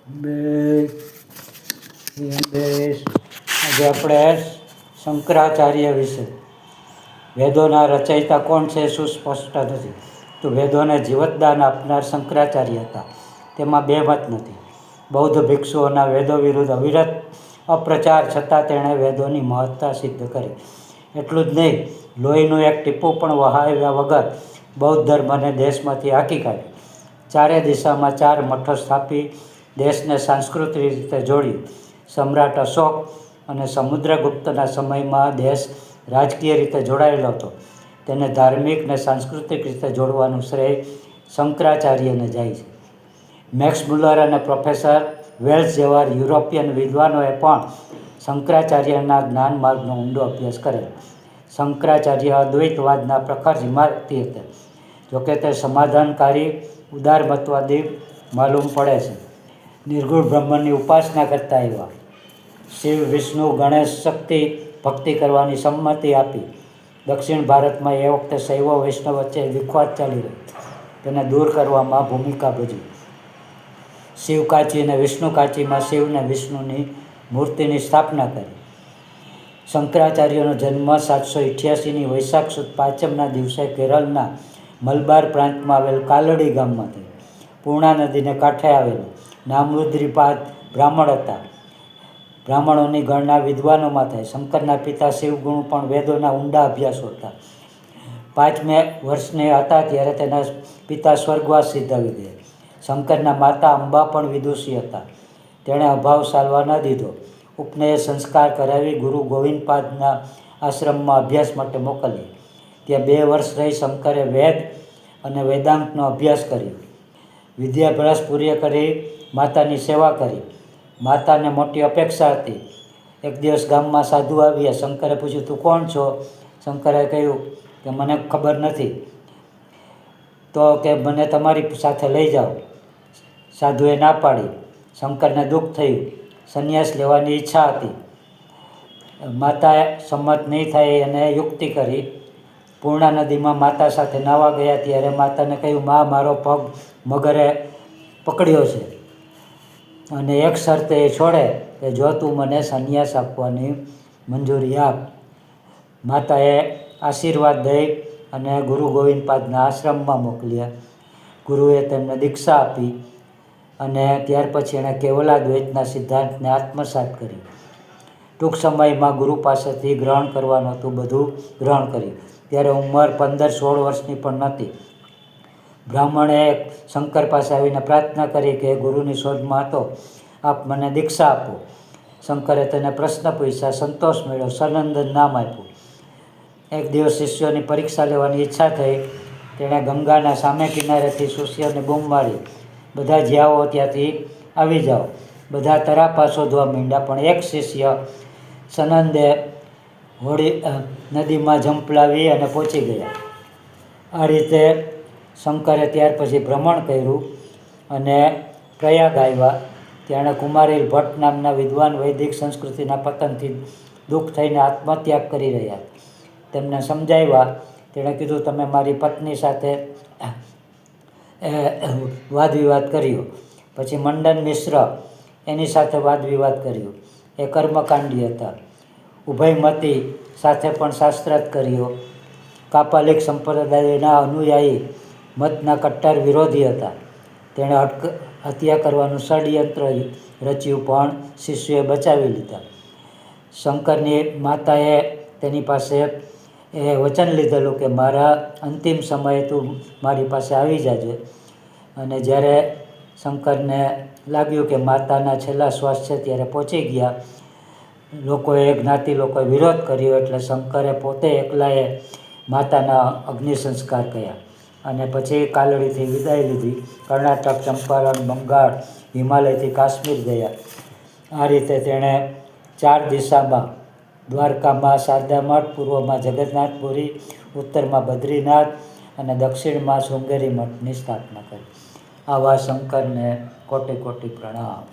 બે આજે આપણે શંકરાચાર્ય વિશે. વેદોના રચયિતા કોણ છે શું સ્પષ્ટ નથી. તો વેદોને જીવતદાન આપનાર શંકરાચાર્ય હતા. તેમાં બે મત નથી. બૌદ્ધ ભિક્ષુઓના વેદો વિરુદ્ધ અવિરત અપ્રચાર છતાં તેણે વેદોની મહત્તા સિદ્ધ કરી. એટલું જ નહીં, લોહીનું એક ટીપું પણ વહાવ્યા વગર બૌદ્ધ ધર્મને દેશમાંથી હાંકી કાઢ્યો. ચારે દિશામાં 4 મઠો સ્થાપી દેશને સાંસ્કૃતિક રીતે જોડ્યું. સમ્રાટ અશોક અને સમુદ્રગુપ્તના સમયમાં દેશ રાજકીય રીતે જોડાયેલો હતો. તેને ધાર્મિક ને સાંસ્કૃતિક રીતે જોડવાનું શ્રેય શંકરાચાર્યને જાય છે. મેક્સ મુલર અને પ્રોફેસર વેલ્સ જેવા યુરોપિયન વિદ્વાનોએ પણ શંકરાચાર્યના જ્ઞાન માર્ગનો ઊંડો અભ્યાસ કરેલો. શંકરાચાર્ય અદ્વૈતવાદના પ્રખર હિમાયતી હતા. જોકે તે સમાધાનકારી ઉદારમતવાદી માલુમ પડે છે. નિર્ગુણ બ્રહ્મની ઉપાસના કરતા એવા. શિવ, વિષ્ણુ, ગણેશ, શક્તિ ભક્તિ કરવાની સંમતિ આપી. દક્ષિણ ભારતમાં એ વખતે શૈવ વૈષ્ણવ વચ્ચે વિખવાદ ચાલી રહ્યો. તેને દૂર કરવામાં ભૂમિકા ભજવી. શિવકાચી અને વિષ્ણુકાચીમાં શિવ અને વિષ્ણુની મૂર્તિની સ્થાપના કરી. શંકરાચાર્યનો જન્મ 788ની વૈશાખ સુદ પાંચમના દિવસે કેરળના મલબાર પ્રાંતમાં આવેલ કાલડી ગામમાં થયો. પૂર્ણા નદીને કાંઠે આવેલો. નામરુદ્રીપાદ બ્રાહ્મણ હતા. બ્રાહ્મણોની ગણના વિદ્વાનોમાં થાય. શંકરના પિતા શિવગુરુ પણ વેદોના ઊંડા અભ્યાસો હતા. 5 વર્ષને હતા ત્યારે તેના પિતા સ્વર્ગવાસ સિદ્ધાવી ગયા. શંકરના માતા અંબા પણ વિદુષી હતા. તેણે અભાવ સારવા ન દીધો. ઉપનયન સંસ્કાર કરાવી ગુરુ ગોવિંદપાદના આશ્રમમાં અભ્યાસ માટે મોકલી. ત્યાં 2 વર્ષ રહી શંકરે વેદ અને વેદાંતનો અભ્યાસ કર્યો. વિદ્યાભ્યાસ પૂર્ણ કરી માતાની સેવા કરી. માતાને મોટી અપેક્ષા હતી. એક દિવસ ગામમાં સાધુ આવ્યા. શંકરે પૂછ્યું, તું કોણ છો? શંકરે કહ્યું કે મને ખબર નથી. તો કે મને તમારી સાથે લઈ જાઓ. સાધુએ ના પાડી. શંકરને દુઃખ થયું. સંન્યાસ લેવાની ઈચ્છા હતી. માતાએ સંમત નહીં થાય એને યુક્તિ કરી. પૂર્ણા નદીમાં માતા સાથે નાહવા ગયા ત્યારે માતાને કહ્યું, માં, મારો પગ મગરે પકડ્યો છે અને એક શરતે એ છોડે કે જો તું મને સંન્યાસ આપવાની મંજૂરી આપ. માતાએ આશીર્વાદ દઈ અને ગુરુ ગોવિંદપાદના આશ્રમમાં મોકલ્યા. ગુરુએ તેમને દીક્ષા આપી અને ત્યાર પછી એણે કેવલાદ્વૈતના સિદ્ધાંતને આત્મસાત કર્યું. ટૂંક સમયમાં ગુરુ પાસેથી ગ્રહણ કરવાનું હતું બધું ગ્રહણ કર્યું. ત્યારે ઉંમર 15-16 વર્ષની પણ નહોતી. બ્રાહ્મણે શંકર પાસે આવીને પ્રાર્થના કરી કે ગુરુની શોધમાં હતો, આપ મને દીક્ષા આપો. શંકરે તેને પ્રશ્ન પૂછ્યા. સંતોષ મળ્યો. સનંદન નામ આપ્યું. એક દિવસ શિષ્યોની પરીક્ષા લેવાની ઈચ્છા થઈ. તેણે ગંગાના સામે કિનારેથી શિષ્યને બૂમ મારી, બધા જ્યાં હો ત્યાંથી આવી જાઓ. બધા તરાપા શોધવા માંડ્યા, પણ એક શિષ્ય સનંદે હોડી નદીમાં ઝંપલાવી અને પહોંચી ગયા. આ રીતે શંકરે ત્યાર પછી ભ્રમણ કર્યું અને પ્રયાગ આવ્યા. તેણે કુમારીલ ભટ્ટ નામના વિદ્વાન વૈદિક સંસ્કૃતિના પતનથી દુઃખ થઈને આત્મત્યાગ કરી રહ્યા. તેમને સમજાવ્યા. તેણે કીધું, તમે મારી પત્ની સાથે વાદ વિવાદ કર્યો. પછી મંડન મિશ્ર એની સાથે વાદ વિવાદ કર્યો. એ કર્મકાંડી હતા. ઉભયમતી સાથે પણ શાસ્ત્રાર્થ કર્યો. કાપાલિક સંપ્રદાયના અનુયાયી મતના કટ્ટર વિરોધી હતા. તેણે હત્યા કરવાનું ષડયંત્ર રચ્યું, પણ શિષ્યોએ બચાવી લીધા. શંકરની માતાએ તેની પાસે વચન લીધેલું કે મારા અંતિમ સમયે તું મારી પાસે આવી જાજે. અને જ્યારે શંકરને લાગ્યું કે માતાના છેલ્લા શ્વાસ છે ત્યારે પહોંચી ગયા, જ્ઞાતિ લોકોએ વિરોધ કર્યો. એટલે શંકરે પોતે એકલાએ માતાના અગ્નિ સંસ્કાર કર્યા અને પછી કાલડીથી વિદાય લીધી. કર્ણાટક, ચંપારણ, બંગાળ, હિમાલયથી કાશ્મીર ગયા. આ રીતે તેણે 4 દિશામાં દ્વારકામાં શારદામઠ, પૂર્વમાં જગન્નાથપુરી, ઉત્તરમાં બદ્રીનાથ અને દક્ષિણમાં શૃંગેરી મઠની સ્થાપના કરી. આવા શંકરને કોટી કોટી પ્રણામ.